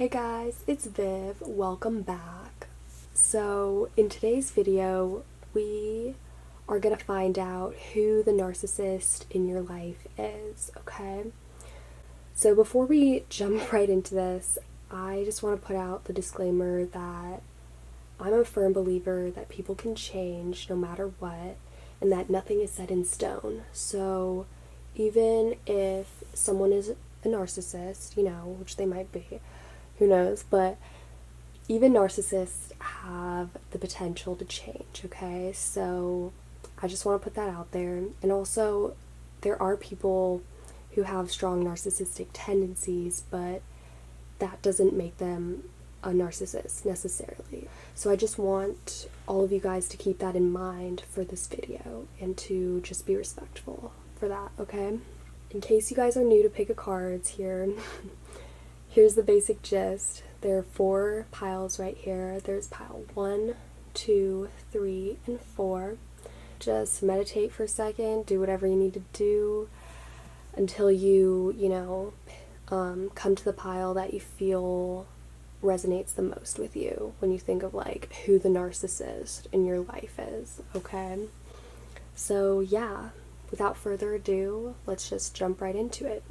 Hey guys, it's Viv. Welcome back. So in today's video, we are going to find out who the narcissist in your life is, okay? So before we jump right into this, I just want to put out the disclaimer that I'm a firm believer that people can change no matter what, and that nothing is set in stone. So even if someone is a narcissist, which they might be, who knows, but even narcissists have the potential to change, okay? So I just want to put that out there. And also, there are people who have strong narcissistic tendencies, but that doesn't make them a narcissist necessarily. So I just want all of you guys to keep that in mind for this video and to just be respectful for that, okay? In case you guys are new to pick a cards here, here's the basic gist. There are 4 piles right here. There's pile 1, 2, 3, and 4. Just meditate for a second, do whatever you need to do until you come to the pile that you feel resonates the most with you when you think of like who the narcissist in your life is, okay? So yeah, without further ado, let's just jump right into it.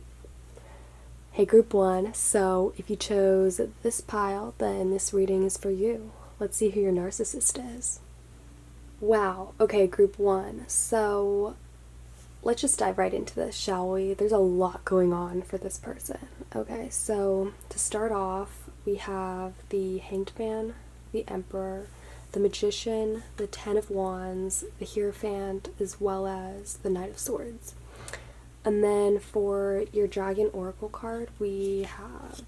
Hey group 1, so if you chose this pile, then this reading is for you. Let's see who your narcissist is. Wow, okay group 1, so let's just dive right into this, shall we? There's a lot going on for this person. Okay, so to start off, we have the Hanged Man, the Emperor, the Magician, the 10 of Wands, the Hierophant, as well as the Knight of Swords. And then for your Dragon Oracle card, we have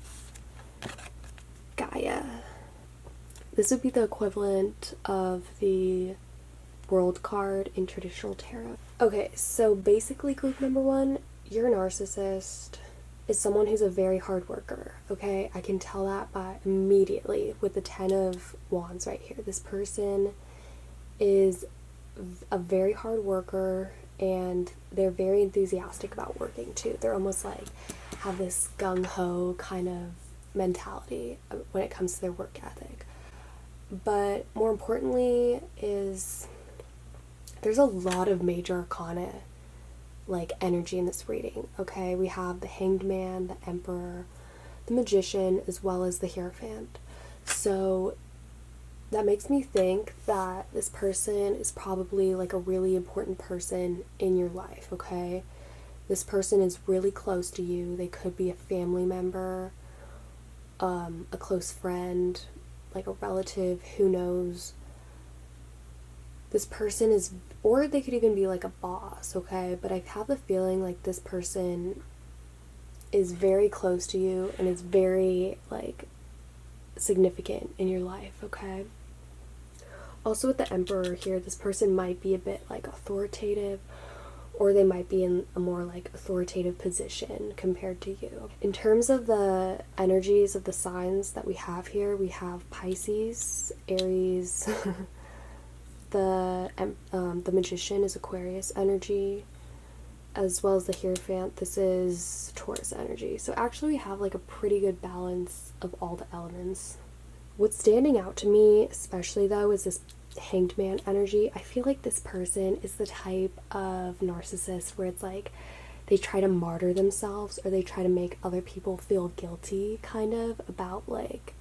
Gaia. This would be the equivalent of the World card in traditional tarot. Okay, so basically group number 1, your narcissist is someone who's a very hard worker, okay? I can tell that by immediately with the 10 of Wands right here. This person is a very hard worker, and they're very enthusiastic about working too. They're almost like have this gung-ho kind of mentality when it comes to their work ethic. But more importantly is there's a lot of major arcana like energy in this reading, okay? We have the Hanged Man, the Emperor, the Magician, as well as the Hierophant. So that makes me think that this person is probably like a really important person in your life, okay? This person is really close to you. They could be a family member, a close friend, like a relative, who knows. This person is, or they could even be like a boss, okay? But I have the feeling like this person is very close to you and is very like significant in your life, okay? Also with the Emperor here, this person might be a bit like authoritative, or they might be in a more like authoritative position compared to you. In terms of the energies of the signs that we have here, we have Pisces, Aries, the Magician is Aquarius energy, as well as the Hierophant. This is Taurus energy. So actually we have like a pretty good balance of all the elements. What's standing out to me especially though is this Hanged Man energy. I feel like this person is the type of narcissist where it's like they try to martyr themselves, or they try to make other people feel guilty kind of about like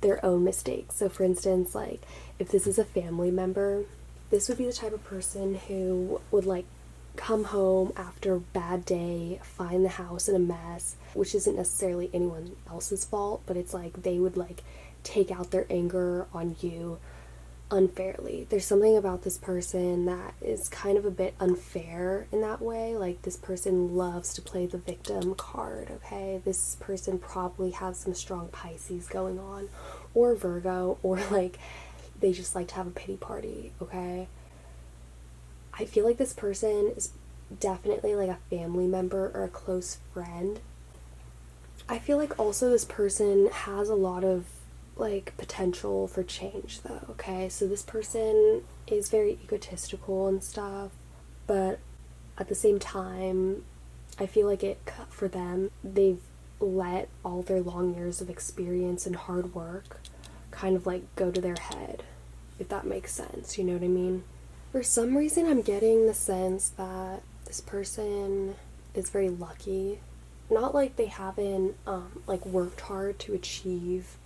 their own mistakes. So for instance, like if this is a family member, this would be the type of person who would like come home after a bad day, find the house in a mess, which isn't necessarily anyone else's fault, but it's like they would like take out their anger on you unfairly. There's something about this person that is kind of a bit unfair in that way. Like this person loves to play the victim card, okay? This person probably has some strong Pisces going on, or Virgo, or like they just like to have a pity party, okay? I feel like this person is definitely like a family member or a close friend. I feel like also this person has a lot of like potential for change though, okay? So this person is very egotistical and stuff, but at the same time I feel like for them, they've let all their long years of experience and hard work kind of like go to their head, if that makes sense, you know what I mean? For some reason, I'm getting the sense that this person is very lucky. Not like they haven't like worked hard to achieve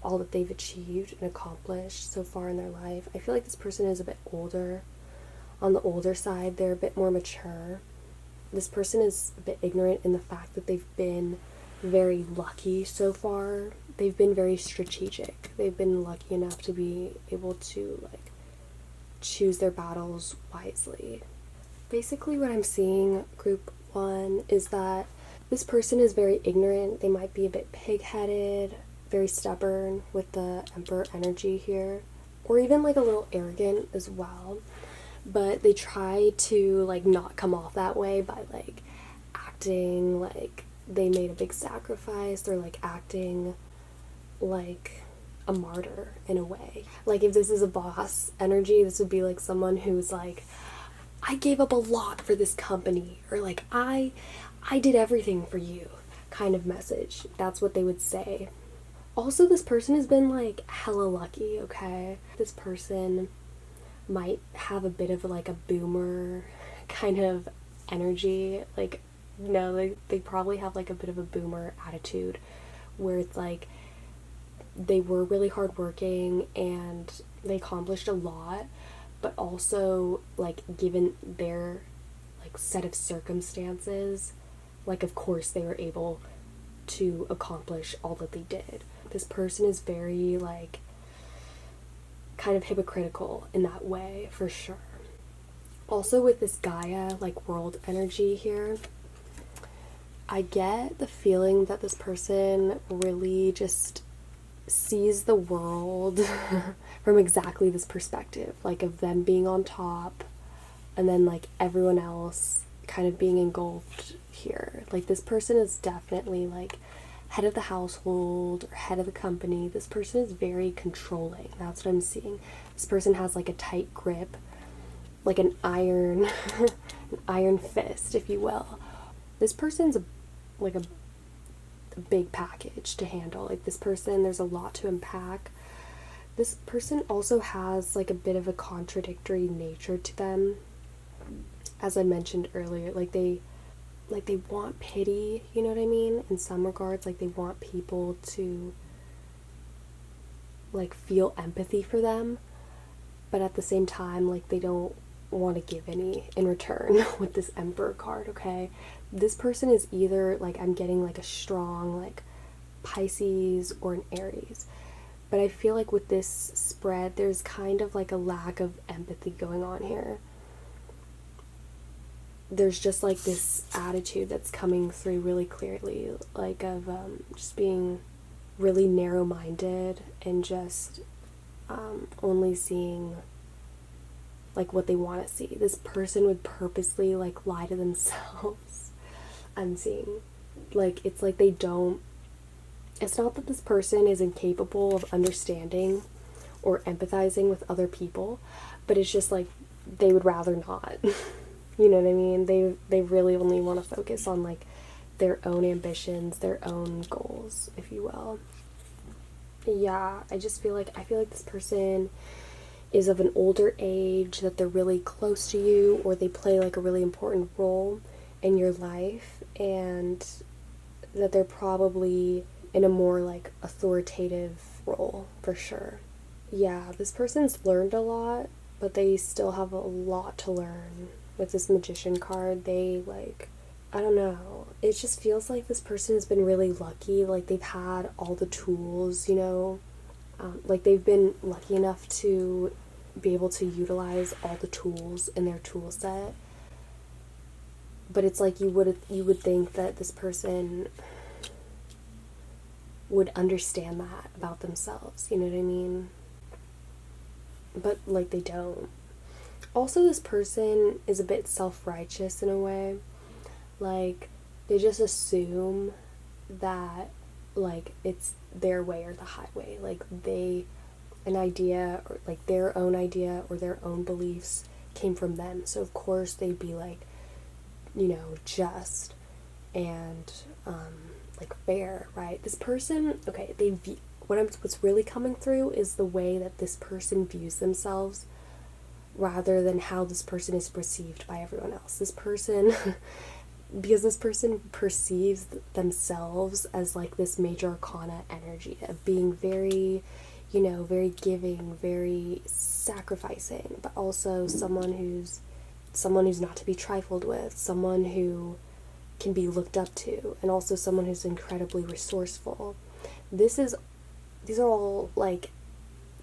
all that they've achieved and accomplished so far in their life. I feel like this person is a bit older. On the older side, they're a bit more mature. This person is a bit ignorant in the fact that they've been very lucky so far. They've been very strategic. They've been lucky enough to be able to like choose their battles wisely. Basically what I'm seeing, group 1, is that this person is very ignorant. They might be a bit pig-headed, very stubborn with the Emperor energy here, or even like a little arrogant as well. But they try to like not come off that way by like acting like they made a big sacrifice, or like acting like a martyr in a way. Like if this is a boss energy, this would be like someone who's like, I gave up a lot for this company, or like I did everything for you kind of message. That's what they would say. Also, this person has been like hella lucky, okay? This person might have a bit of like a boomer kind of energy. Like, no, they probably have like a bit of a boomer attitude where it's like they were really hardworking and they accomplished a lot, but also like given their like set of circumstances, like of course they were able to accomplish all that they did. This person is very like kind of hypocritical in that way, for sure. Also with this Gaia like world energy here, I get the feeling that this person really just sees the world from exactly this perspective, like of them being on top and then like everyone else kind of being engulfed here. Like this person is definitely like head of the household or head of the company. This person is very controlling. That's what I'm seeing. This person has like a tight grip, like an iron an iron fist, if you will. This person's like a big package to handle. Like this person, there's a lot to unpack. This person also has like a bit of a contradictory nature to them, as I mentioned earlier. Like they want pity, you know what I mean, in some regards. Like they want people to like feel empathy for them, but at the same time like they don't want to give any in return with this Emperor card, okay? This person is either like, I'm getting like a strong like Pisces or an Aries, but I feel like with this spread there's kind of like a lack of empathy going on here. There's just like this attitude that's coming through really clearly, like of just being really narrow-minded and just only seeing like what they want to see. This person would purposely like lie to themselves. I'm seeing like it's like they don't, it's not that this person is incapable of understanding or empathizing with other people, but it's just like they would rather not. You know what I mean? They really only want to focus on like their own ambitions, their own goals, if you will. Yeah, I feel like this person is of an older age, that they're really close to you, or they play like a really important role in your life, and that they're probably in a more like authoritative role, for sure. Yeah, this person's learned a lot, but they still have a lot to learn. With this Magician card, they like, I don't know, it just feels like this person has been really lucky. Like they've had all the tools, you know, like they've been lucky enough to be able to utilize all the tools in their tool set. But it's like you would think that this person would understand that about themselves, you know what I mean? But like they don't. Also, this person is a bit self-righteous in a way. Like they just assume that like it's their way or the highway. Like an idea, or like their own idea or their own beliefs came from them. So of course they'd be like, you know, just and like fair, right? This person, okay, what's really coming through is the way that this person views themselves rather than how this person is perceived by everyone else. This person, because this person perceives themselves as like this major arcana energy of being very, very giving, very sacrificing, but also someone who's not to be trifled with, someone who can be looked up to, and also someone who's incredibly resourceful. These are all like,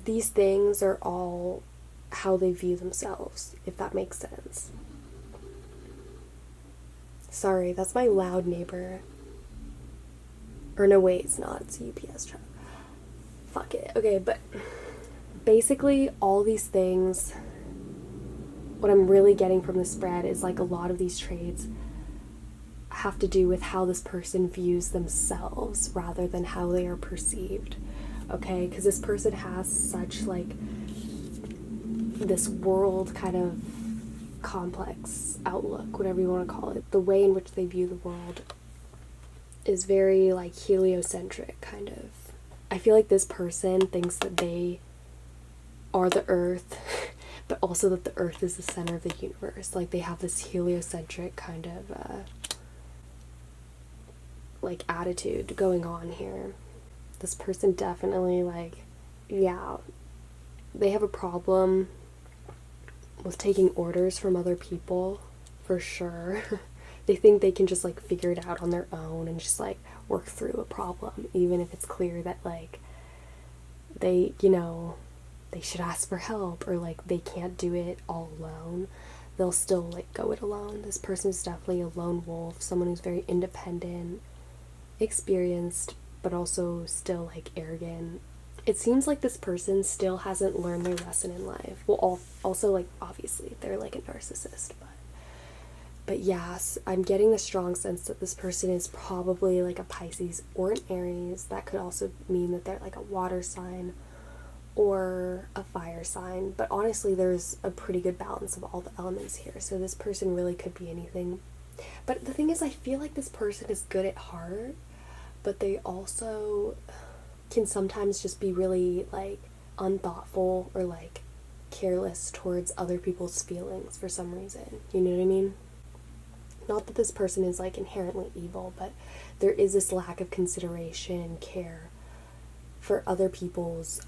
these things are all how they view themselves, if that makes sense. Sorry, that's my loud neighbor. Or no, wait, it's not. It's a UPS truck. Fuck it. Okay, but basically all these things, what I'm really getting from the spread is like a lot of these traits have to do with how this person views themselves rather than how they are perceived. Okay, because this person has such like this world kind of complex outlook, whatever you want to call it. The way in which they view the world is very like heliocentric, kind of. I feel like this person thinks that they are the earth, but also that the earth is the center of the universe. Like they have this heliocentric kind of like attitude going on here. This person definitely like, yeah, they have a problem with taking orders from other people, for sure. They think they can just like figure it out on their own and just like work through a problem, even if it's clear that like they should ask for help, or like they can't do it all alone. They'll still like go it alone. This person is definitely a lone wolf, someone who's very independent, experienced, but also still like arrogant. It seems like this person still hasn't learned their lesson in life. Well, also like obviously they're like a narcissist, but yes, I'm getting the strong sense that this person is probably like a Pisces or an Aries. That could also mean that they're like a water sign or a fire sign, but honestly there's a pretty good balance of all the elements here, so this person really could be anything. But the thing is, I feel like this person is good at heart, but they also can sometimes just be really like unthoughtful or like careless towards other people's feelings for some reason. You know what I mean? Not that this person is like inherently evil, but there is this lack of consideration and care for other people's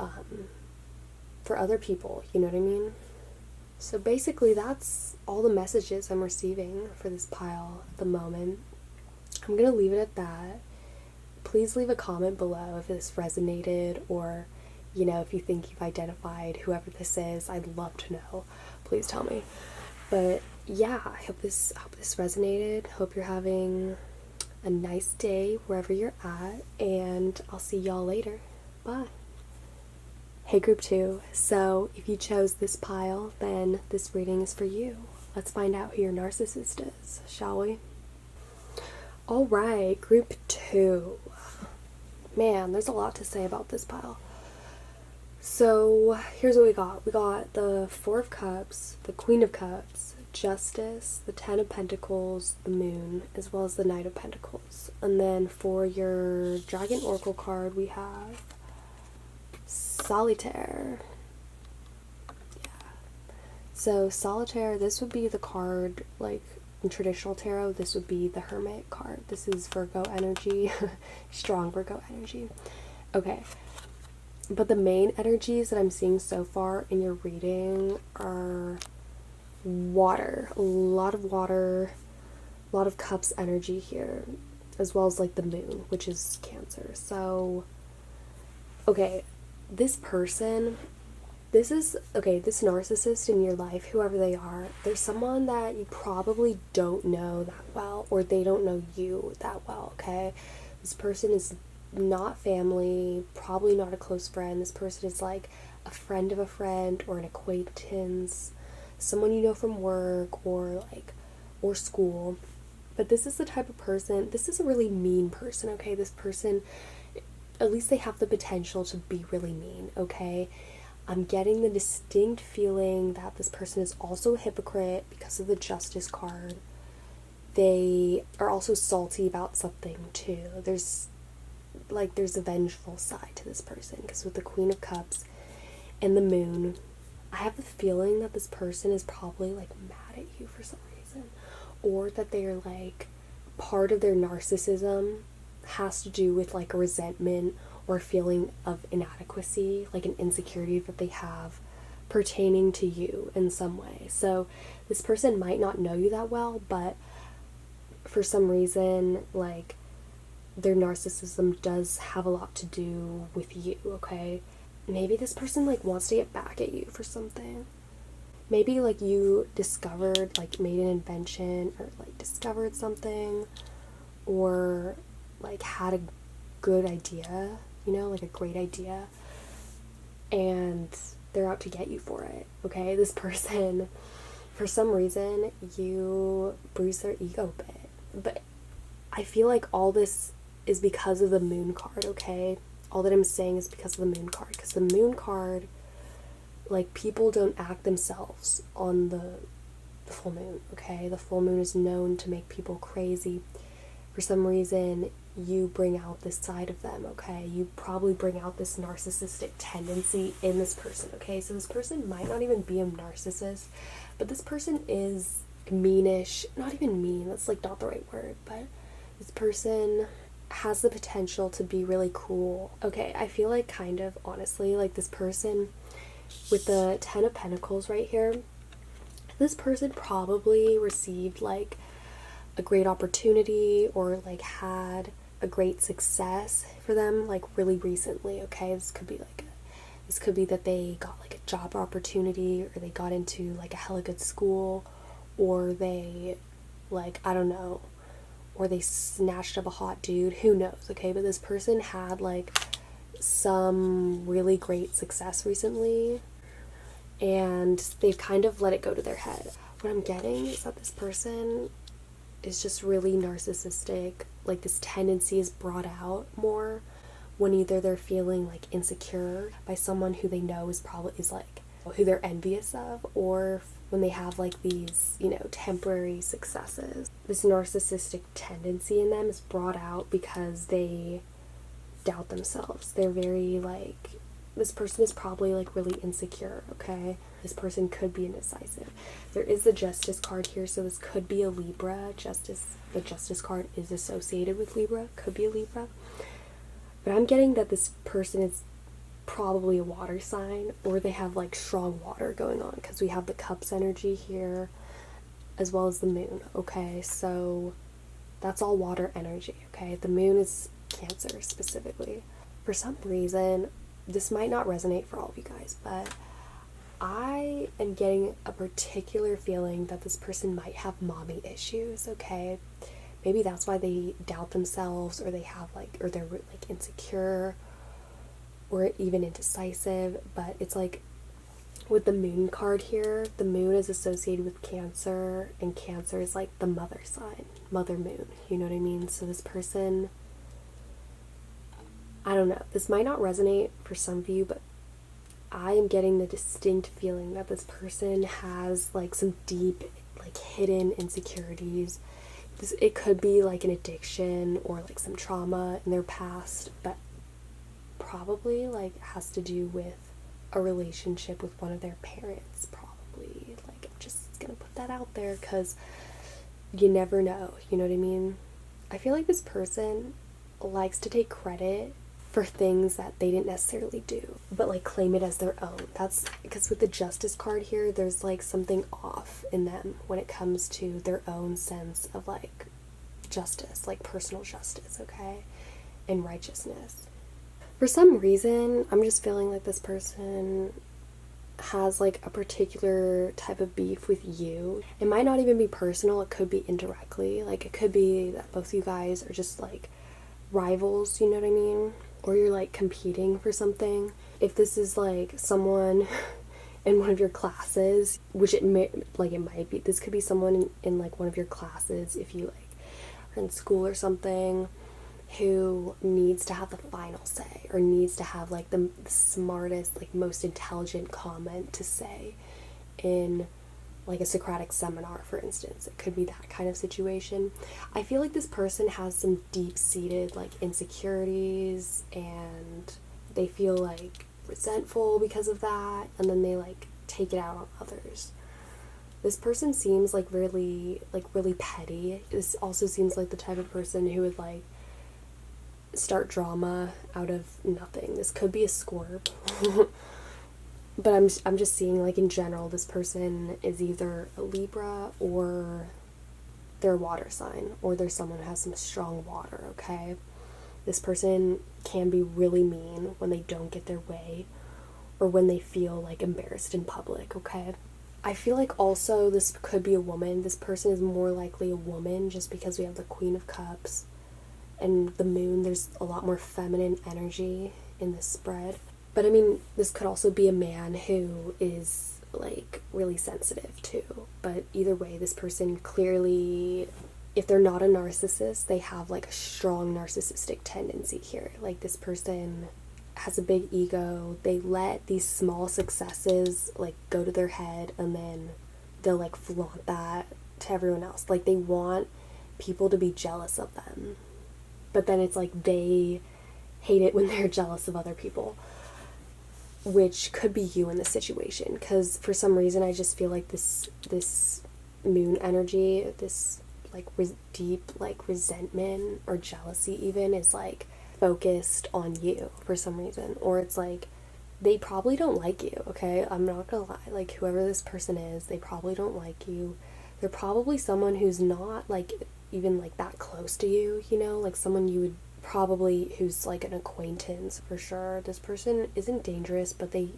you know what I mean? So basically that's all the messages I'm receiving for this pile at the moment. I'm gonna leave it at that. Please leave a comment below if this resonated, or if you think you've identified whoever this is. I'd love to know. Please tell me. But yeah, I hope this resonated. Hope you're having a nice day wherever you're at, and I'll see y'all later. Bye. Hey group 2, so if you chose this pile, then this reading is for you. Let's find out who your narcissist is, shall we? Alright, group 2. Man, there's a lot to say about this pile. So here's what we got. We got the Four of Cups, the Queen of Cups, Justice, the Ten of Pentacles, the Moon, as well as the Knight of Pentacles. And then for your Dragon Oracle card, we have Solitaire. Yeah. So Solitaire, this would be the card, like in traditional tarot, this would be the Hermit card. This is Virgo energy, strong Virgo energy. Okay. But the main energies that I'm seeing so far in your reading are water. A lot of water, a lot of cups energy here, as well as like the moon, which is Cancer. So, okay, this person, this narcissist in your life, whoever they are, there's someone that you probably don't know that well, or they don't know you that well, okay? This person is not family, probably not a close friend. This person is like a friend of a friend or an acquaintance, someone you know from work or school. But this is the type of person, this is a really mean person, okay? This person, at least they have the potential to be really mean, okay? I'm getting the distinct feeling that this person is also a hypocrite because of the Justice card. they are also salty about something too. There's a vengeful side to this person, because with the Queen of Cups and the Moon, I have the feeling that this person is probably like mad at you for some reason, or that they're like, part of their narcissism has to do with like a resentment or a feeling of inadequacy, like an insecurity that they have pertaining to you in some way. So this person might not know you that well, but for some reason, like, their narcissism does have a lot to do with you, okay? Maybe this person like wants to get back at you for something. Maybe like you discovered, like made an invention, or like discovered something, or like had a good idea, you know, like a great idea, and they're out to get you for it, okay? This person, for some reason, you bruise their ego a bit. But I feel like all this is because of the Moon card, okay? All that I'm saying is because of the Moon card. Because the Moon card, like, people don't act themselves on the full moon, okay? The full moon is known to make people crazy. For some reason, you bring out this side of them, okay? You probably bring out this narcissistic tendency in this person, okay? So this person might not even be a narcissist, but this person is meanish. Not even mean, that's like not the right word, but this person has the potential to be really cruel. Okay, I feel like kind of honestly, like this person with the 10 of Pentacles right here, this person probably received like a great opportunity, or like had a great success for them like really recently, okay? This could be that they got like a job opportunity, or they got into like a hella good school, or they, like, I don't know, or they snatched up a hot dude, who knows, okay? But this person had like some really great success recently, and they've kind of let it go to their head. What I'm getting is that this person is just really narcissistic. Like, this tendency is brought out more when either they're feeling like insecure by someone who they know is like who they're envious of, or when they have like these, you know, temporary successes. This narcissistic tendency in them is brought out because they doubt themselves. They're very like, this person is probably like really insecure, okay? This person could be indecisive. There is the Justice card here, so this could be a Libra. The Justice card is associated with Libra, could be a Libra. But I'm getting that this person is probably a water sign, or they have like strong water going on, because we have the Cups energy here as well as the Moon, okay? So that's all water energy, okay? The Moon is Cancer specifically. For some reason, this might not resonate for all of you guys, but I am getting a particular feeling that this person might have mommy issues, okay? Maybe that's why they doubt themselves, or they have like, or they're like insecure, or even indecisive. But it's like, with the Moon card here, the Moon is associated with Cancer, and Cancer is like the mother sign, mother moon, you know what I mean? So this person, I don't know, this might not resonate for some of you, but I am getting the distinct feeling that this person has like some deep, like hidden insecurities. It could be like an addiction, or like some trauma in their past, but probably like has to do with a relationship with one of their parents, probably. Like, I'm just gonna put that out there, because you never know, you know what I mean? I feel like this person likes to take credit for things that they didn't necessarily do, but like claim it as their own. That's because with the Justice card here, there's like something off in them when it comes to their own sense of like justice, like personal justice, okay, and righteousness. For some reason, I'm just feeling like this person has like a particular type of beef with you. It might not even be personal, it could be indirectly. Like, it could be that both of you guys are just like rivals, you know what I mean? Or you're like competing for something. If this is like someone in one of your classes, which it might be, this could be someone in like one of your classes, if you like are in school or something, who needs to have the final say, or needs to have like the smartest, like most intelligent comment to say in like a Socratic seminar, for instance. It could be that kind of situation. I feel like this person has some deep-seated like insecurities, and they feel like resentful because of that, and then they like take it out on others. This person seems like really petty. This also seems like the type of person who would like start drama out of nothing. This could be a scorp. But I'm just seeing, like, in general, this person is either a Libra, or they're a water sign, or they're someone who has some strong water, okay? This person can be really mean when they don't get their way, or when they feel, like, embarrassed in public, okay? I feel like also this could be a woman. This person is more likely a woman just because we have the Queen of Cups and the moon. There's a lot more feminine energy in this spread. But I mean, this could also be a man who is like really sensitive too. But either way, this person clearly, if they're not a narcissist, they have like a strong narcissistic tendency here. Like, this person has a big ego. They let these small successes like go to their head, and then they'll like flaunt that to everyone else. Like, they want people to be jealous of them. But then it's like they hate it when they're jealous of other people, which could be you in this situation, because for some reason I just feel like this moon energy, this like deep like resentment or jealousy even, is like focused on you for some reason. Or it's like they probably don't like you, okay? I'm not gonna lie, like whoever this person is, they probably don't like you. They're probably someone who's not like even like that close to you, you know, like someone you would probably, who's like an acquaintance for sure. This person isn't dangerous, but they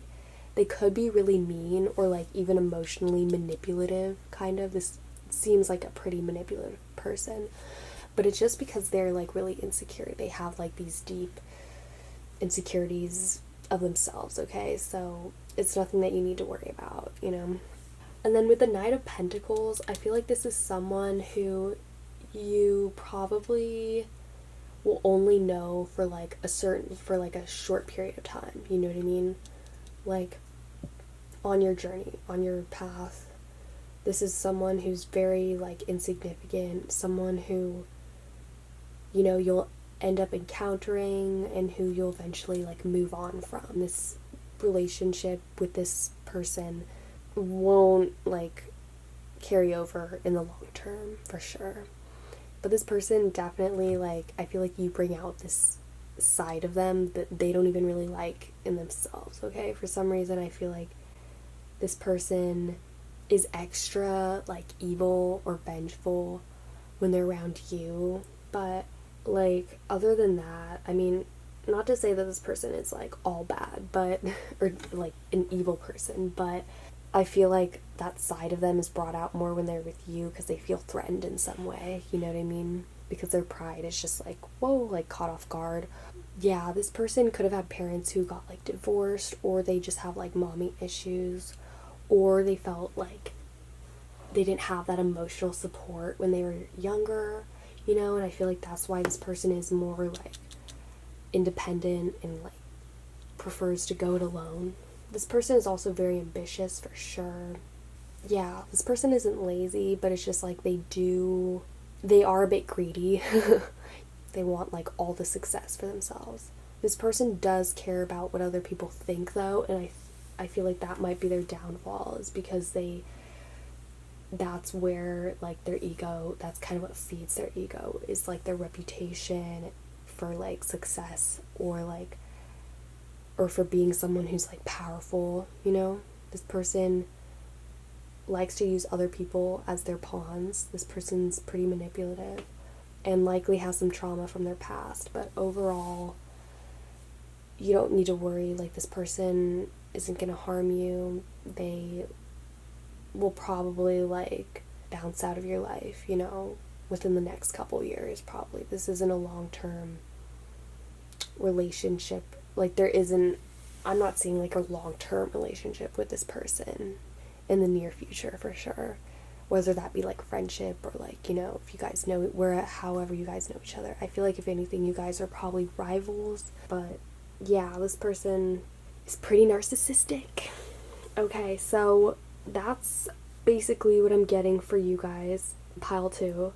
could be really mean, or like even emotionally manipulative, kind of. This seems like a pretty manipulative person, but it's just because they're like really insecure. They have like these deep insecurities of themselves, okay? So it's nothing that you need to worry about, you know? And then with the Knight of Pentacles, I feel like this is someone who you probably will only know for like a short period of time, you know what I mean? Like, on your journey, on your path. This is someone who's very like insignificant, someone who, you know, you'll end up encountering and who you'll eventually like move on from. This relationship with this person won't like carry over in the long term for sure. But this person definitely, like, I feel like you bring out this side of them that they don't even really like in themselves, okay? For some reason, I feel like this person is extra, like, evil or vengeful when they're around you. But, like, other than that, I mean, not to say that this person is, like, all bad, but, or, like, an evil person, but I feel like that side of them is brought out more when they're with you, because they feel threatened in some way, you know what I mean? Because their pride is just like, whoa, like caught off guard. Yeah, this person could have had parents who got like divorced, or they just have like mommy issues, or they felt like they didn't have that emotional support when they were younger, you know? And I feel like that's why this person is more like independent and like prefers to go it alone. This person is also very ambitious for sure. Yeah, this person isn't lazy, but it's just like they are a bit greedy. They want like all the success for themselves. This person does care about what other people think though, and I feel like that might be their downfall, is because that's where like their ego, that's kind of what feeds their ego, is like their reputation for like success, or for being someone who's like powerful, you know? This person likes to use other people as their pawns. This person's pretty manipulative and likely has some trauma from their past, but overall, you don't need to worry. Like, this person isn't gonna harm you. They will probably like bounce out of your life, you know, within the next couple years, probably. This isn't a long-term relationship. Like, I'm not seeing like a long-term relationship with this person in the near future for sure. Whether that be like friendship or like, you know, if you guys know however you guys know each other. I feel like if anything, you guys are probably rivals. But yeah, this person is pretty narcissistic. Okay, so that's basically what I'm getting for you guys. Pile 2.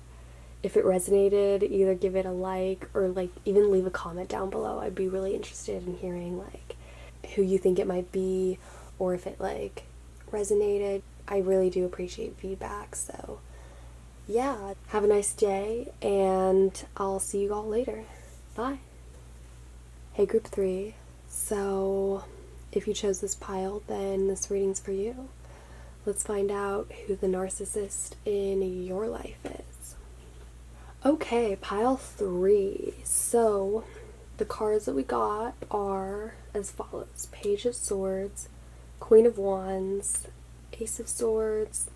If it resonated, either give it a like or like even leave a comment down below. I'd be really interested in hearing like who you think it might be, or if it like resonated. I really do appreciate feedback. So yeah, have a nice day, and I'll see you all later. Bye. Hey group 3. So if you chose this pile, then this reading's for you. Let's find out who the narcissist in your life is. Okay, pile 3. So the cards that we got are as follows: Page of Swords, Queen of Wands, Ace of Swords,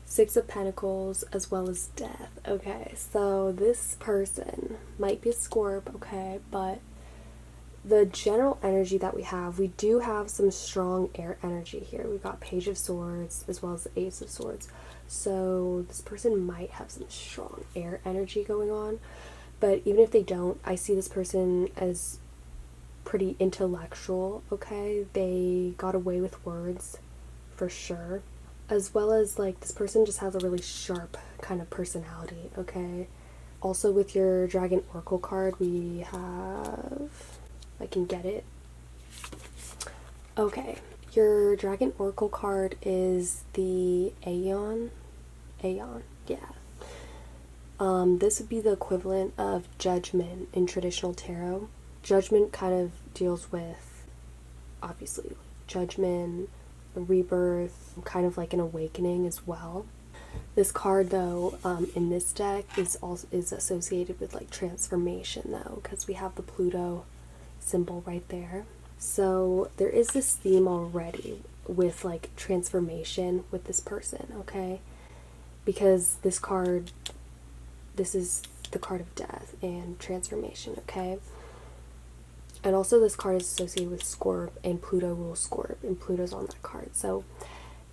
Six of Pentacles, as well as Death. Okay, so this person might be a Scorp, okay, but the general energy that we do have some strong air energy here. We've got Page of Swords as well as the Ace of Swords. So this person might have some strong air energy going on. But even if they don't, I see this person as pretty intellectual, okay? They got away with words, for sure. As well as, like, this person just has a really sharp kind of personality, okay? Also, with your Dragon Oracle card, we have... I can get it. Okay, your Dragon Oracle card is the Aeon, yeah. This would be the equivalent of Judgment in traditional tarot. Judgment kind of deals with, obviously, judgment, rebirth, kind of like an awakening as well. This card, though, in this deck is associated with like transformation, though, because we have the Pluto symbol right there. So there is this theme already with like transformation with this person, okay? Because this is the card of death and transformation, okay? And also this card is associated with Scorp, and Pluto rules Scorp, and Pluto's on that card. So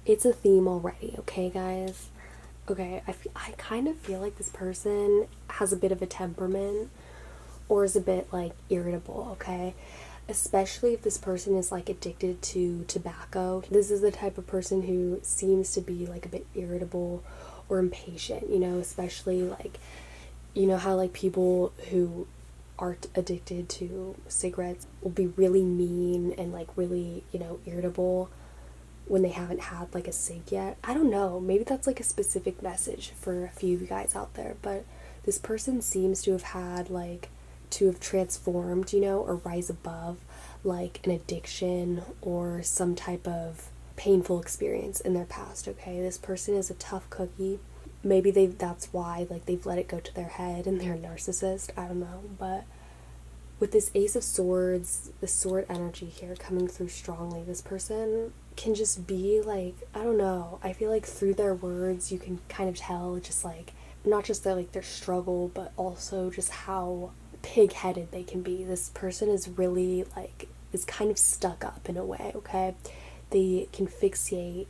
it's a theme already, okay, guys? Okay, I kind of feel like this person has a bit of a temperament, or is a bit like irritable, okay? Especially if this person is like addicted to tobacco. This is the type of person who seems to be like a bit irritable or impatient, you know, especially like, you know how like people who aren't addicted to cigarettes will be really mean and like really, you know, irritable when they haven't had like a cig yet. I don't know, maybe that's like a specific message for a few of you guys out there, but this person seems to have had like to have transformed, you know, or rise above like an addiction or some type of painful experience in their past, okay? This person is a tough cookie. Maybe that's why like they've let it go to their head and they're a narcissist. I don't know, but with this Ace of Swords, the sword energy here coming through strongly, this person can just be like, I don't know, I feel like through their words you can kind of tell just like, not just their struggle, but also just how pig-headed they can be. This person is really like, is kind of stuck up in a way, okay? They can fixate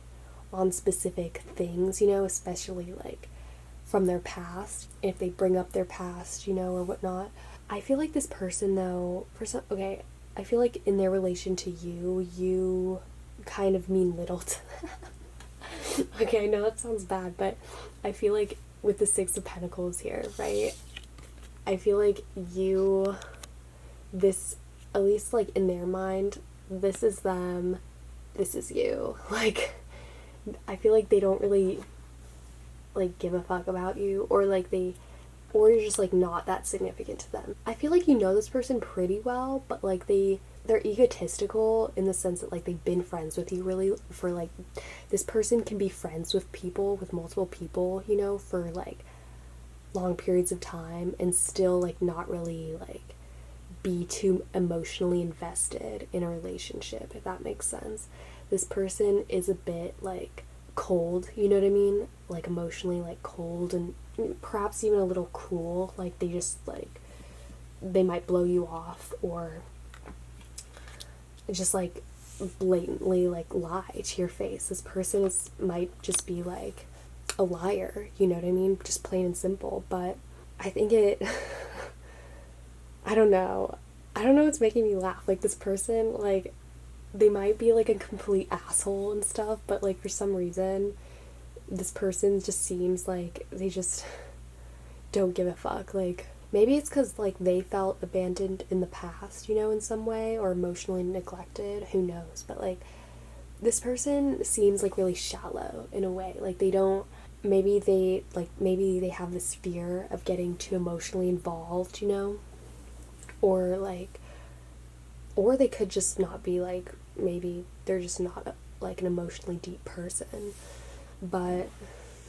on specific things, you know, especially like from their past, if they bring up their past, you know, or whatnot. I feel like this person, though, I feel like in their relation to you, you kind of mean little to them. Okay, I know that sounds bad, but I feel like with the Six of Pentacles here, right? I feel like at least like in their mind, this is them, this is you. Like, I feel like they don't really like give a fuck about you, or you're just like not that significant to them. I feel like you know this person pretty well, but like they're egotistical in the sense that like they've been friends with you really for like, this person can be friends with multiple people, you know, for like long periods of time and still like not really like be too emotionally invested in a relationship, if that makes sense. This person is a bit like cold, you know what I mean? Like emotionally like cold, and perhaps even a little cruel. Like they just like, they might blow you off, or just like blatantly like lie to your face. This person might just be like a liar, you know what I mean? Just plain and simple. But I think I don't know what's making me laugh. Like this person, like they might be like a complete asshole and stuff, but like for some reason this person just seems like they just don't give a fuck. Like, maybe it's because like they felt abandoned in the past, you know, in some way, or emotionally neglected, who knows. But like, this person seems like really shallow in a way. Like, they don't, maybe they have this fear of getting too emotionally involved, you know, or like, or they could just not be like, maybe they're just not like an emotionally deep person. But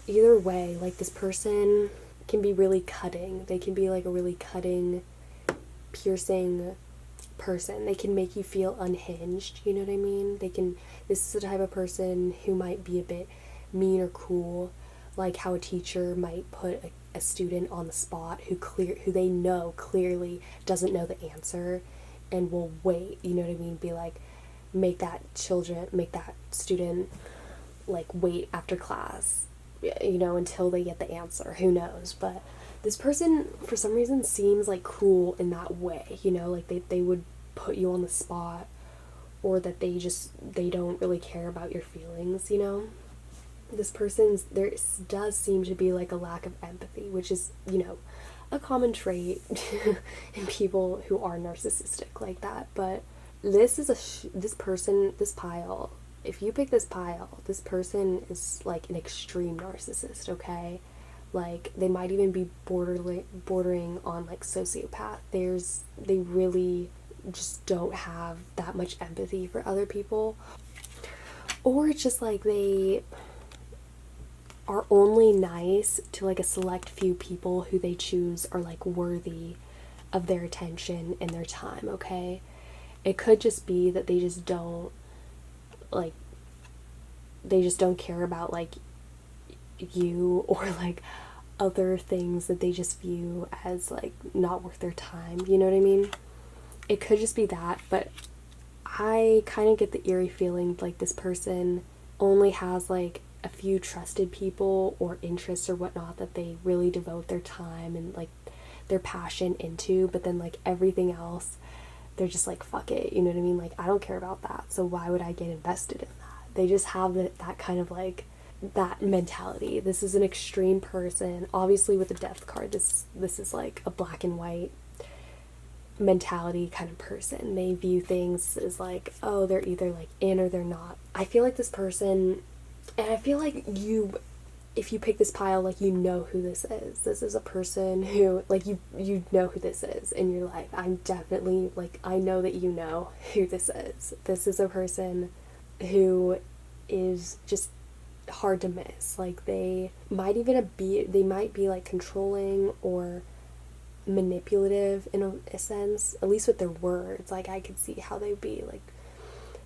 either way, like, this person can be really cutting. They can be like a really cutting, piercing person. They can make you feel unhinged, you know what I mean? This is the type of person who might be a bit mean or cruel, like how a teacher might put a student on the spot who they know clearly doesn't know the answer and will wait, you know what I mean? Be like, make that student like wait after class, you know, until they get the answer. Who knows? But this person for some reason seems like cruel in that way, you know, like they would put you on the spot, or that they don't really care about your feelings, you know. There does seem to be like a lack of empathy, which is, you know, a common trait in people who are narcissistic like that. But this pile, if you pick this pile, this person is like an extreme narcissist, okay? Like, they might even be bordering on like sociopath. They really just don't have that much empathy for other people. Or it's just like they are only nice to like a select few people who they choose are like worthy of their attention and their time, okay? It could just be that they just don't care about like you, or like other things that they just view as like not worth their time, you know what I mean? It could just be that, but I kind of get the eerie feeling like this person only has like a few trusted people or interests or whatnot that they really devote their time and like their passion into, but then like everything else they're just like, fuck it, you know what I mean? Like, I don't care about that, so why would I get invested in that? They just have that kind of like that mentality. This is an extreme person. Obviously with the death card, this is like a black and white mentality kind of person. They view things as like, oh, they're either like in or they're not. I feel like this person, and I feel like if you pick this pile, like, you know who this is. This is a person who, like, you know who this is in your life. I'm definitely, like, I know that you know who this is. This is a person who is just hard to miss. Like, they might be, like, controlling or manipulative in a sense, at least with their words. Like, I could see how they'd be, like,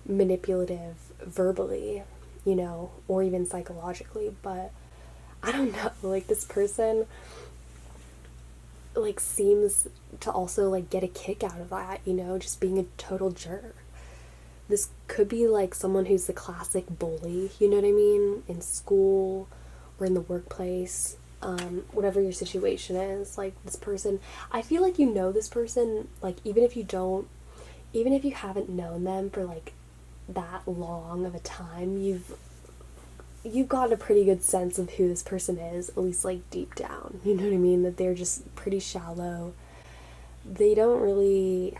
manipulative verbally, you know, or even psychologically, but I don't know, like, this person, like, seems to also, like, get a kick out of that, you know, just being a total jerk. This could be, like, someone who's the classic bully, you know what I mean, in school or in the workplace, whatever your situation is. Like, this person, I feel like you know this person, like, even if you haven't known them for, like, that long of a time, you've got a pretty good sense of who this person is, at least, like, deep down, you know what I mean? That they're just pretty shallow. They don't really,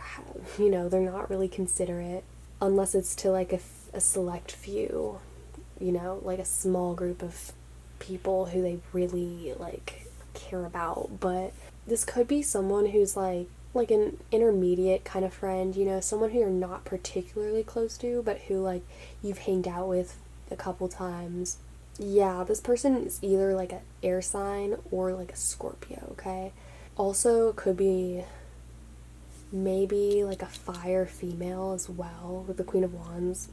you know, they're not really considerate, unless it's to, like, a select few, you know, like a small group of people who they really, like, care about. But this could be someone who's, like an intermediate kind of friend, you know, someone who you're not particularly close to, but who, like, you've hanged out with a couple times. Yeah, this person is either like an air sign or like a Scorpio, okay? Also, could be maybe like a fire female as well, with the Queen of Wands.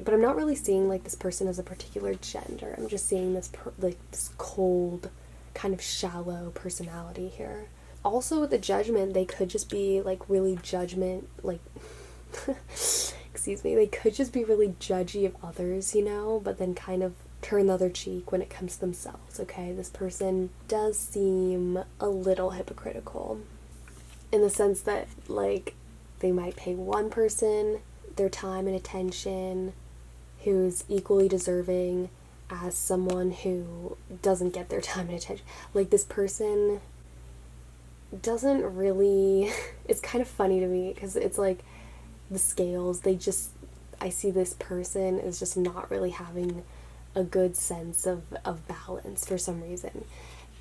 But I'm not really seeing like this person as a particular gender. I'm just seeing this this cold, kind of shallow personality here. Also with the Judgment, they could just be like really excuse me, they could just be really judgy of others, you know, but then kind of turn the other cheek when it comes to themselves, okay? This person does seem a little hypocritical in the sense that, like, they might pay one person their time and attention, who's equally deserving as someone who doesn't get their time and attention. Like, this person doesn't really, it's kind of funny to me because it's like the scales, I see this person is just not really having a good sense of balance for some reason.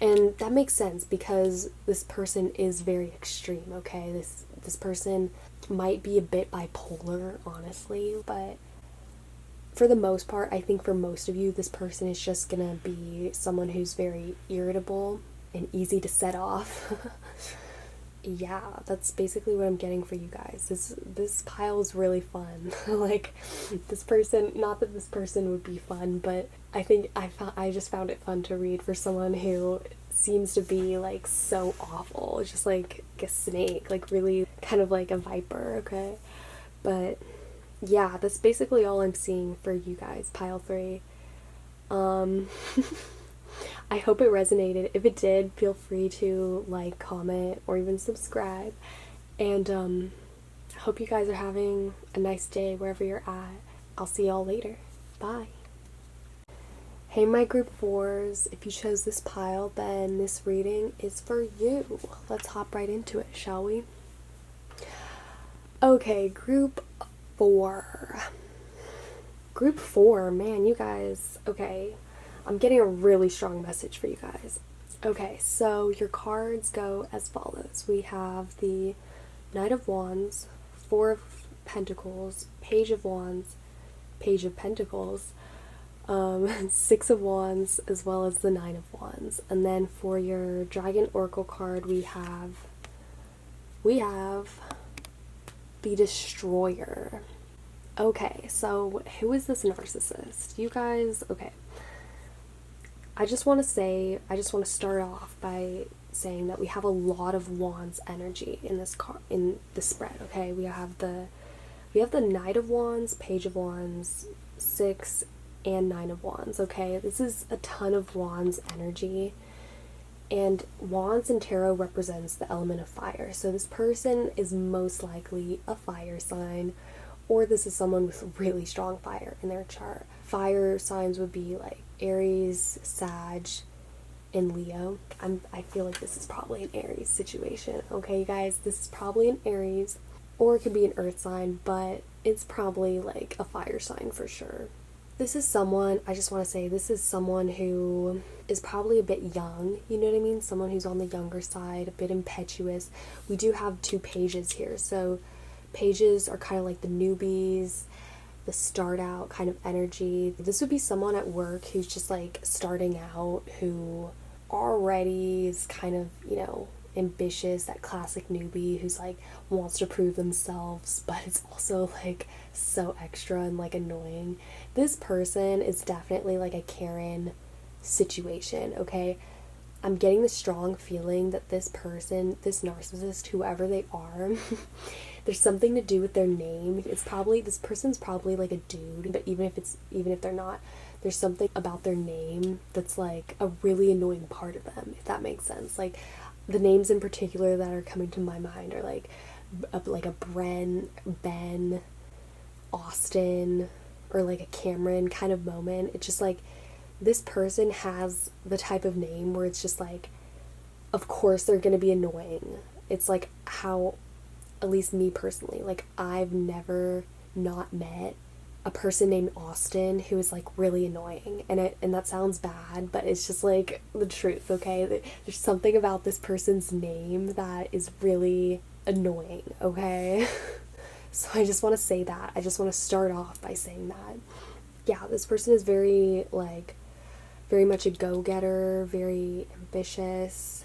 And that makes sense because this person is very extreme, okay? This person might be a bit bipolar, honestly, but for the most part, I think for most of you, this person is just gonna be someone who's very irritable and easy to set off. Yeah, that's basically what I'm getting for you guys. This pile is really fun. Like, this person, not that this person would be fun, but I think I just found it fun to read for someone who seems to be like so awful, just like a snake, like really kind of like a viper, okay? But yeah, that's basically all I'm seeing for you guys, pile 3. I hope it resonated. If it did, feel free to like, comment, or even subscribe. And I hope you guys are having a nice day wherever you're at. I'll see y'all later. Bye. Hey, my group 4s, if you chose this pile, then this reading is for you. Let's hop right into it, shall we? Okay, group 4. Group 4, man, you guys, okay. I'm getting a really strong message for you guys. Okay, so your cards go as follows. We have the Knight of Wands, 4 of Pentacles, Page of Wands, Page of Pentacles, 6 of Wands, as well as the 9 of Wands. And then for your Dragon Oracle card, we have the Destroyer. Okay, so who is this narcissist? You guys, okay. I just want to start off by saying that we have a lot of Wands energy in this spread, okay? We have the Knight of Wands, Page of Wands, 6 and 9 of Wands, okay? This is a ton of Wands energy. And Wands in tarot represents the element of fire. So this person is most likely a fire sign, or this is someone with really strong fire in their chart. Fire signs would be like Aries, Sag, and Leo. I feel like this is probably an Aries situation. Okay, you guys, this is probably an Aries, or it could be an earth sign, but it's probably like a fire sign for sure. This is someone, I just want to say, this is someone who is probably a bit young, you know what I mean? Someone who's on the younger side, a bit impetuous. We do have 2 pages here, so pages are kind of like the newbies, the start out kind of energy. This would be someone at work who's just like starting out, who already is kind of, you know, ambitious, that classic newbie who's like wants to prove themselves, but it's also like so extra and like annoying. This person is definitely like a Karen situation, okay? I'm getting the strong feeling that this person, this narcissist, whoever they are, there's something to do with their name. It's probably, this person's probably like a dude, but even if they're not, there's something about their name that's like a really annoying part of them, if that makes sense. Like, the names in particular that are coming to my mind are like a Bren, Ben, Austin, or like a Cameron kind of moment. It's just like, this person has the type of name where it's just like, of course they're gonna be annoying. It's like how, at least me personally, like, I've never not met a person named Austin who is like really annoying, and that sounds bad, but it's just like the truth, okay? There's something about this person's name that is really annoying, okay? So I just want to say that. I just want to start off by saying that. Yeah, this person is very much a go-getter, very ambitious.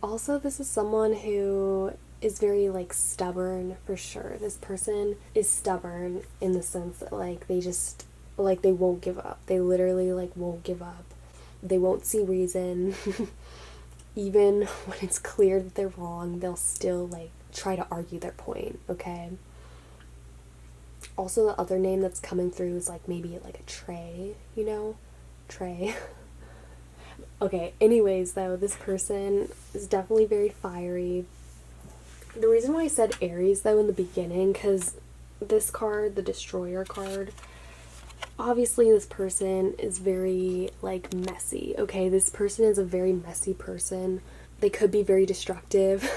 Also, this is someone who is very like stubborn for sure. This person is stubborn in the sense that like they just like they won't give up. They literally like won't give up. They won't see reason. Even when it's clear that they're wrong, they'll still like try to argue their point, okay? Also, the other name that's coming through is like maybe like a Trey, you know? Trey. Okay, anyways though, this person is definitely very fiery. The reason why I said Aries, though, in the beginning, because this card, the Destroyer card, obviously this person is very, like, messy, okay? This person is a very messy person. They could be very destructive,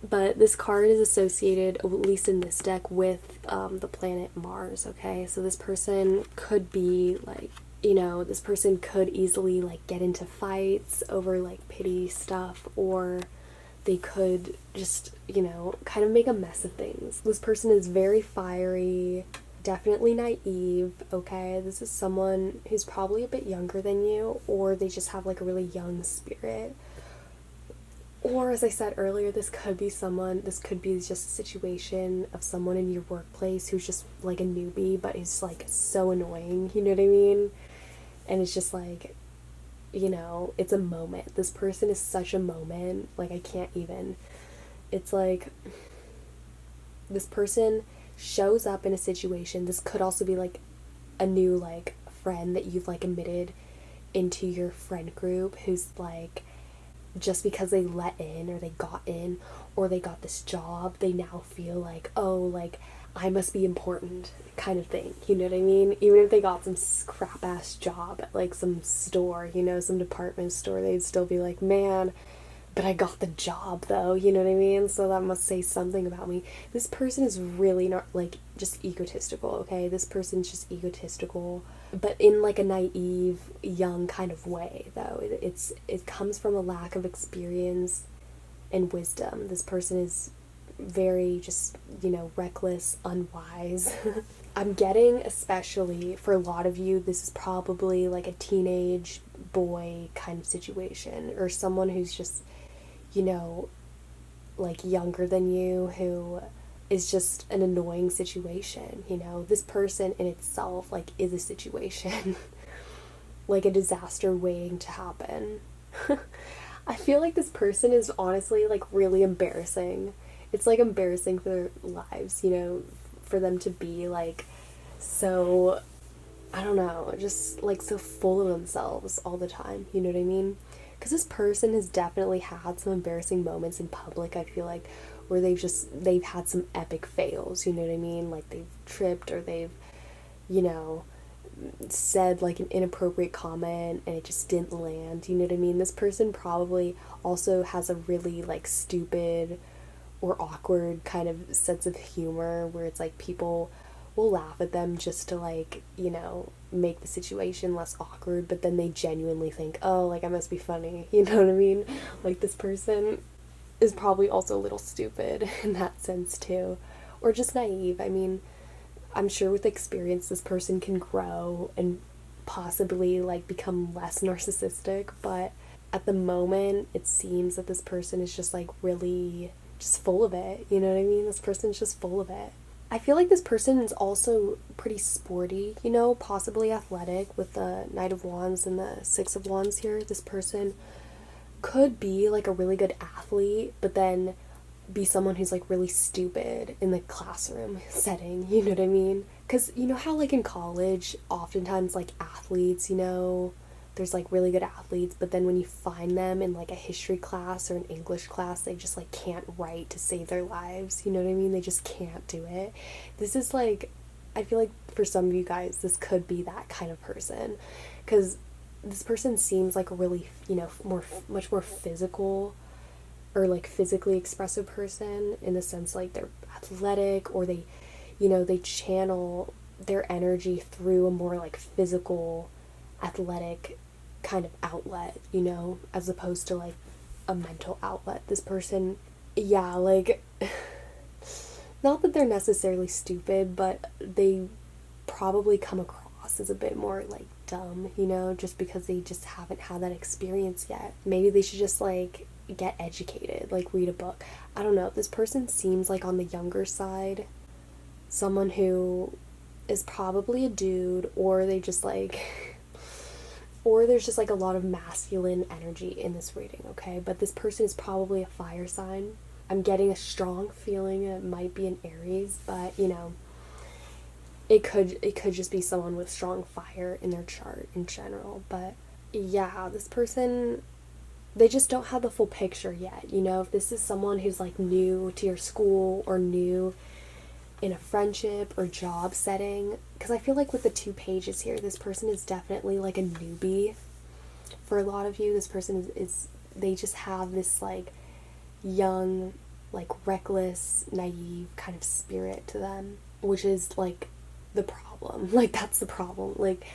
but this card is associated, at least in this deck, with the planet Mars, okay? So this person could be, like, you know, this person could easily, like, get into fights over, like, petty stuff, or they could just, you know, kind of make a mess of things. This person is very fiery, definitely naive, okay? This is someone who's probably a bit younger than you, or they just have, like, a really young spirit. Or, as I said earlier, this could be just a situation of someone in your workplace who's just, like, a newbie, but is, like, so annoying, you know what I mean? And it's just, like, you know, it's a moment. This person is such a moment, like, I can't even. It's, like, this person shows up in a situation. This could also be, like, a new, like, friend that you've, like, admitted into your friend group who's, like, just because they let in or they got in or they got this job, they now feel like, oh, like, I must be important kind of thing, you know what I mean? Even if they got some crap ass job at, like, some store, you know, some department store, they'd still be like, man, but I got the job though, you know what I mean? So that must say something about me. This person is really not, like, just egotistical, okay? This person's just egotistical, but in, like, a naive, young kind of way, though. It comes from a lack of experience and wisdom. This person is very just, you know, reckless, unwise. I'm getting, especially for a lot of you, this is probably like a teenage boy kind of situation, or someone who's just, you know, like, younger than you, who is just an annoying situation, you know? This person in itself, like, is a situation. Like a disaster waiting to happen. I feel like this person is honestly, like, really embarrassing. It's, like, embarrassing for their lives, you know, for them to be, like, so, I don't know, just, like, so full of themselves all the time, you know what I mean? Because this person has definitely had some embarrassing moments in public, I feel like, where they've had some epic fails, you know what I mean? Like, they've tripped, or they've, you know, said, like, an inappropriate comment and it just didn't land, you know what I mean? This person probably also has a really, like, stupid or awkward kind of sense of humor, where it's like people will laugh at them just to, like, you know, make the situation less awkward, but then they genuinely think, oh, like, I must be funny, you know what I mean? Like, this person is probably also a little stupid in that sense too, or just naive. I mean, I'm sure with experience this person can grow and possibly, like, become less narcissistic, but at the moment it seems that this person is just, like, really just full of it, you know what I mean? This person's just full of it. I feel like this person is also pretty sporty, you know, possibly athletic with the Knight of Wands and the Six of Wands here. This person could be, like, a really good athlete, but then be someone who's, like, really stupid in the classroom setting, you know what I mean? Because, you know how, like, in college, oftentimes, like, athletes, you know, there's, like, really good athletes, but then when you find them in, like, a history class or an English class, they just, like, can't write to save their lives, you know what I mean? They just can't do it. This is, like, I feel like for some of you guys, this could be that kind of person, because this person seems like a really, you know, much more physical, or, like, physically expressive person, in the sense, like, they're athletic, or they, you know, they channel their energy through a more, like, physical, athletic kind of outlet, you know, as opposed to, like, a mental outlet. This person, yeah, like, not that they're necessarily stupid, but they probably come across as a bit more, like, dumb, you know, just because they just haven't had that experience yet. Maybe they should just, like, get educated, like, read a book. I don't know. This person seems like on the younger side, someone who is probably a dude, or they just, like, or there's just, like, a lot of masculine energy in this reading, okay? But this person is probably a fire sign. I'm getting a strong feeling it might be an Aries, but, you know, it could just be someone with strong fire in their chart in general. But yeah, this person, they just don't have the full picture yet, you know? If this is someone who's, like, new to your school, or new in a friendship or job setting, because I feel like with the 2 pages here, this person is definitely like a newbie. For a lot of you, this person is they just have this like young, like reckless, naive kind of spirit to them, which is like the problem. Like that's the problem. Like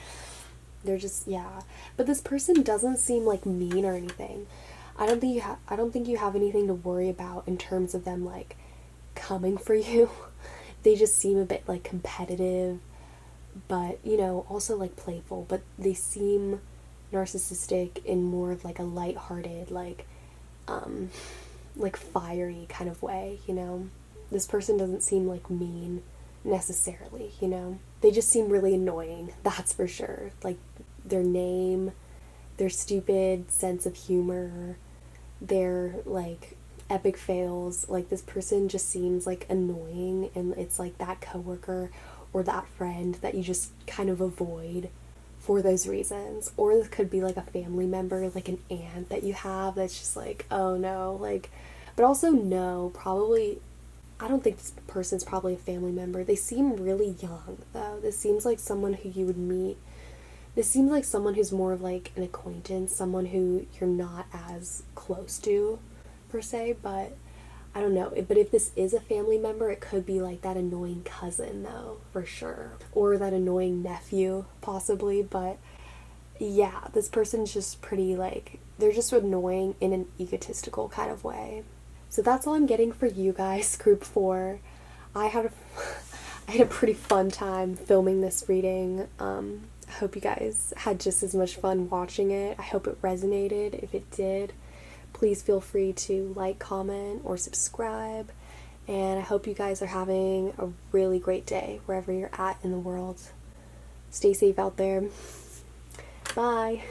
they're just, yeah. But this person doesn't seem like mean or anything. I don't think you have anything to worry about in terms of them like coming for you. They just seem a bit like competitive, but you know, also like playful, but they seem narcissistic in more of like a lighthearted, like fiery kind of way, you know. This person doesn't seem like mean necessarily, you know. They just seem really annoying, that's for sure. Like their name, their stupid sense of humor, their like epic fails, like this person just seems like annoying, and it's like that coworker or that friend that you just kind of avoid for those reasons. Or this could be like a family member, like an aunt that you have that's just like, oh no, like, but also no, probably, I don't think this person's probably a family member. They seem really young though. This seems like someone who you would meet. This seems like someone who's more of like an acquaintance, someone who you're not as close to per se, but I don't know. But if this is a family member, it could be like that annoying cousin though, for sure. Or that annoying nephew, possibly. But yeah, this person's just pretty like, they're just annoying in an egotistical kind of way. So that's all I'm getting for you guys, group 4. I had a pretty fun time filming this reading. I hope you guys had just as much fun watching it. I hope it resonated. If it did, please feel free to like, comment, or subscribe. And I hope you guys are having a really great day wherever you're at in the world. Stay safe out there. Bye.